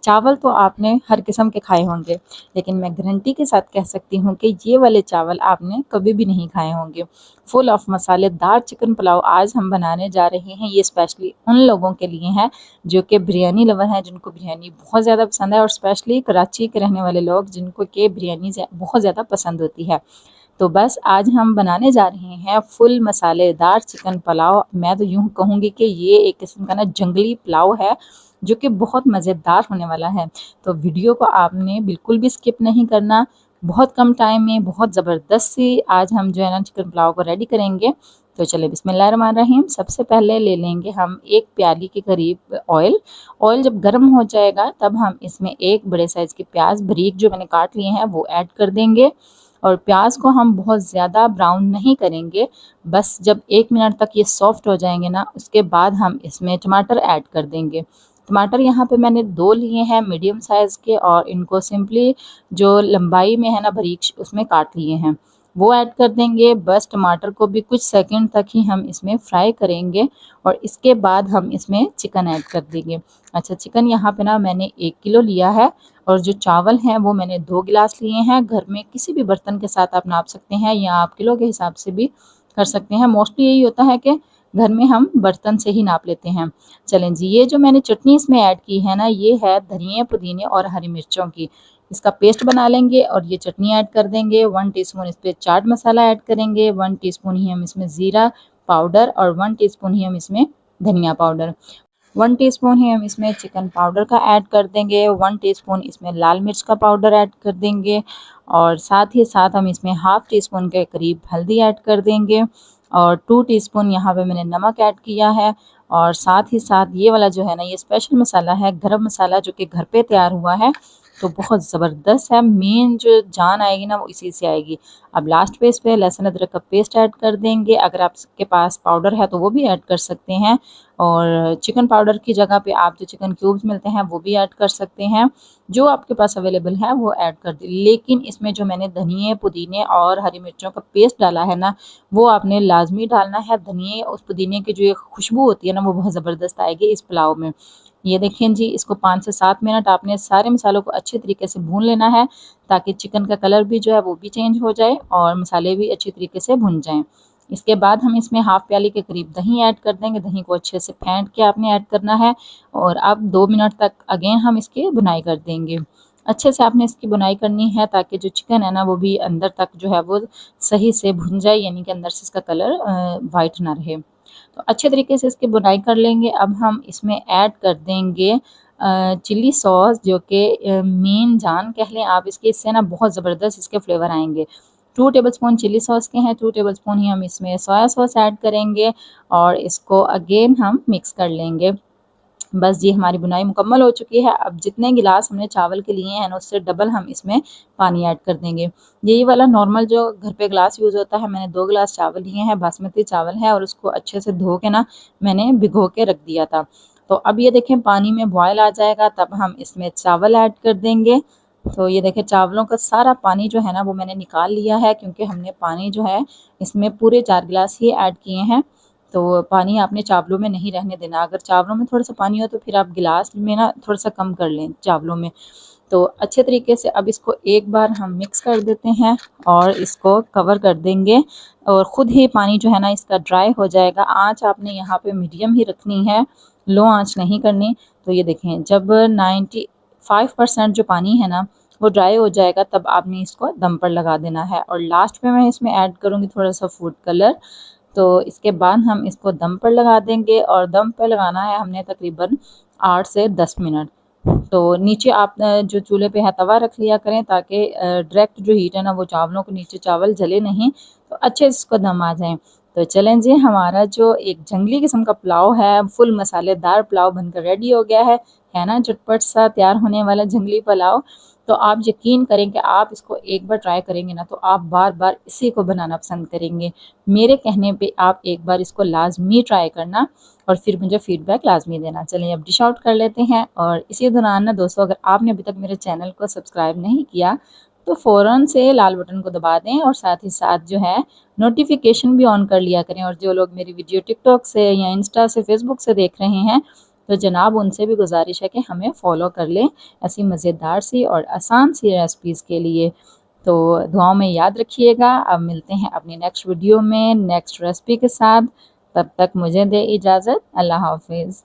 चावल तो आपने हर किस्म के खाए होंगे, लेकिन मैं गारंटी के साथ कह सकती हूँ कि ये वाले चावल आपने कभी भी नहीं खाए होंगे। फुल ऑफ मसालेदार चिकन पुलाव आज हम बनाने जा रहे हैं। ये स्पेशली उन लोगों के लिए है जो कि बिरयानी लवर हैं, जिनको बिरयानी बहुत ज़्यादा पसंद है, और स्पेशली कराची के रहने वाले लोग जिनको कि बिरयानी बहुत ज़्यादा पसंद होती है। तो बस आज हम बनाने जा रहे हैं फुल मसालेदार चिकन पुलाव। मैं तो यूँ कहूँगी कि ये एक किस्म का ना जंगली पुलाव है, जो कि बहुत मज़ेदार होने वाला है। तो वीडियो को आपने बिल्कुल भी स्किप नहीं करना। बहुत कम टाइम में बहुत ज़बरदस्त सी आज हम जो है ना चिकन पुलाव को रेडी करेंगे। तो चलिए बिस्मिल्लाहिर्रहमानिर्रहीम। सबसे पहले ले लेंगे हम 1 प्याली के करीब ऑयल। ऑयल जब गर्म हो जाएगा तब हम इसमें एक बड़े साइज़ के प्याज बारीक जो मैंने काट लिए हैं वो ऐड कर देंगे। और प्याज को हम बहुत ज़्यादा ब्राउन नहीं करेंगे, बस जब 1 मिनट तक ये सॉफ्ट हो जाएंगे ना, उसके बाद हम इसमें टमाटर ऐड कर देंगे। टमाटर यहाँ पे मैंने 2 लिए हैं मीडियम साइज़ के, और इनको सिंपली जो लंबाई में है ना बारीक उसमें काट लिए हैं, वो ऐड कर देंगे। बस टमाटर को भी कुछ सेकंड तक ही हम इसमें फ्राई करेंगे, और इसके बाद हम इसमें चिकन ऐड कर देंगे। अच्छा, चिकन यहाँ पे ना मैंने 1 किलो लिया है, और जो चावल हैं वो मैंने 2 गिलास लिए हैं। घर में किसी भी बर्तन के साथ आप नाप सकते हैं, या आप किलो के हिसाब से भी कर सकते हैं। मोस्टली यही होता है कि घर में हम बर्तन से ही नाप लेते हैं। चलें जी, ये जो मैंने चटनी इसमें ऐड की है ना, ये है धनिया, पुदीने और हरी मिर्चों की। इसका पेस्ट बना लेंगे और ये चटनी ऐड कर देंगे। 1 टीस्पून इस पे चाट मसाला ऐड करेंगे, 1 टीस्पून ही हम इसमें ज़ीरा पाउडर, और 1 टीस्पून ही हम इसमें धनिया पाउडर, 1 टीस्पून ही हम इसमें चिकन पाउडर का ऐड कर देंगे, 1 टीस्पून इसमें लाल मिर्च का पाउडर ऐड कर देंगे, और साथ ही साथ हम इसमें हाफ़ टीस्पून के करीब हल्दी ऐड कर देंगे, और 2 टीस्पून यहाँ पे मैंने नमक ऐड किया है। और साथ ही साथ ये वाला जो है ना, ये स्पेशल मसाला है, गरम मसाला, जो कि घर पे तैयार हुआ है, तो बहुत ज़बरदस्त है। मेन जो जान आएगी ना वो इसी से आएगी। अब लास्ट पे इस पे लहसुन अदरक का पेस्ट ऐड कर देंगे। अगर आपके पास पाउडर है तो वो भी ऐड कर सकते हैं, और चिकन पाउडर की जगह पे आप जो चिकन क्यूब्स मिलते हैं वो भी ऐड कर सकते हैं। जो आपके पास अवेलेबल है वो ऐड कर दें। लेकिन इसमें जो मैंने धनिए, पुदीने और हरी मिर्चों का पेस्ट डाला है ना, वो आपने लाज़मी डालना है। धनिए और पुदीने की जो ये खुशबू होती है ना, वो बहुत ज़बरदस्त आएगी इस पुलाव में। ये देखें जी, इसको 5 से 7 मिनट आपने सारे मसालों को अच्छे तरीके से भून लेना है, ताकि चिकन का कलर भी जो है वो भी चेंज हो जाए और मसाले भी अच्छी तरीके से भुन जाएँ। इसके बाद हम इसमें हाफ़ प्याली के करीब दही ऐड कर देंगे। दही को अच्छे से फेंट के आपने ऐड करना है, और अब 2 मिनट तक अगेन हम इसकी भुनाई कर देंगे। अच्छे से आपने इसकी भुनाई करनी है, ताकि जो चिकन है ना वो भी अंदर तक जो है वो सही से भुन जाए, यानी कि अंदर से इसका कलर वाइट ना रहे। तो अच्छे तरीके से इसकी भुनाई कर लेंगे। अब हम इसमें ऐड कर देंगे चिली सॉस, जो कि मेन जान कह लें आप इसके। इससे ना बहुत ज़बरदस्त इसके फ्लेवर आएंगे। 2 टेबलस्पून चिली सॉस के हैं, 2 टेबलस्पून ही हम इसमें सोया सॉस ऐड करेंगे, और इसको अगेन हम मिक्स कर लेंगे। बस जी, हमारी बुनाई मुकम्मल हो चुकी है। अब जितने गिलास हमने चावल के लिए हैं ना, उससे डबल हम इसमें पानी ऐड कर देंगे। यही वाला नॉर्मल जो घर पे गिलास यूज़ होता है, मैंने 2 गिलास चावल लिए हैं, बासमती चावल है, और उसको अच्छे से धो के ना मैंने भिगो के रख दिया था। तो अब ये देखें, पानी में बॉयल आ जाएगा तब हम इसमें चावल ऐड कर देंगे। तो ये देखें, चावलों का सारा पानी जो है ना वो मैंने निकाल लिया है, क्योंकि हमने पानी जो है इसमें पूरे 4 गिलास ही ऐड किए हैं। तो पानी आपने चावलों में नहीं रहने देना। अगर चावलों में थोड़ा-सा पानी हो तो फिर आप गिलास में ना थोड़ा-सा कम कर लें चावलों में। तो अच्छे तरीके से अब इसको एक बार हम मिक्स कर देते हैं, और इसको कवर कर देंगे, और ख़ुद ही पानी जो है ना इसका ड्राई हो जाएगा। आँच आपने यहाँ पे मीडियम ही रखनी है, लो आँच नहीं करनी। तो ये देखें, जब 95% जो पानी है ना वो ड्राई हो जाएगा, तब आपने इसको दम पर लगा देना है। और लास्ट में मैं इसमें ऐड करूँगी थोड़ा-सा फूड कलर। तो इसके बाद हम इसको दम पर लगा देंगे, और दम पर लगाना है हमने तकरीबन 8 से 10 मिनट। तो नीचे आप जो चूल्हे पे है तवा रख लिया करें, ताकि डायरेक्ट जो हीट है ना वो चावलों के नीचे चावल जले नहीं, तो अच्छे से इसको दम आ जाए। तो चलें जी, हमारा जो एक जंगली किस्म का पुलाव है, फुल मसालेदार पुलाव बनकर रेडी हो गया है ना, झटपट सा तैयार होने वाला जंगली पुलाव। तो आप यकीन करें कि आप इसको एक बार ट्राई करेंगे ना, तो आप बार-बार इसी को बनाना पसंद करेंगे। मेरे कहने पे आप एक बार इसको लाज़मी ट्राई करना, और फिर मुझे फ़ीडबैक लाज़मी देना। चलिए अब डिश आउट कर लेते हैं। और इसी दौरान ना दोस्तों, अगर आपने अभी तक मेरे चैनल को सब्सक्राइब नहीं किया, तो फ़ौरन से लाल बटन को दबा दें, और साथ ही साथ जो है नोटिफ़िकेशन भी ऑन कर लिया करें। और जो लोग मेरी वीडियो टिकटॉक से या इंस्टा से, फ़ेसबुक से देख रहे हैं, तो जनाब उनसे भी गुजारिश है कि हमें फ़ॉलो कर लें ऐसी मज़ेदार सी और आसान सी रेसिपीज़ के लिए। तो दुआओं में याद रखिएगा। अब मिलते हैं अपनी नेक्स्ट वीडियो में नेक्स्ट रेसिपी के साथ। तब तक मुझे दें इजाज़त। अल्लाह हाफ़िज़।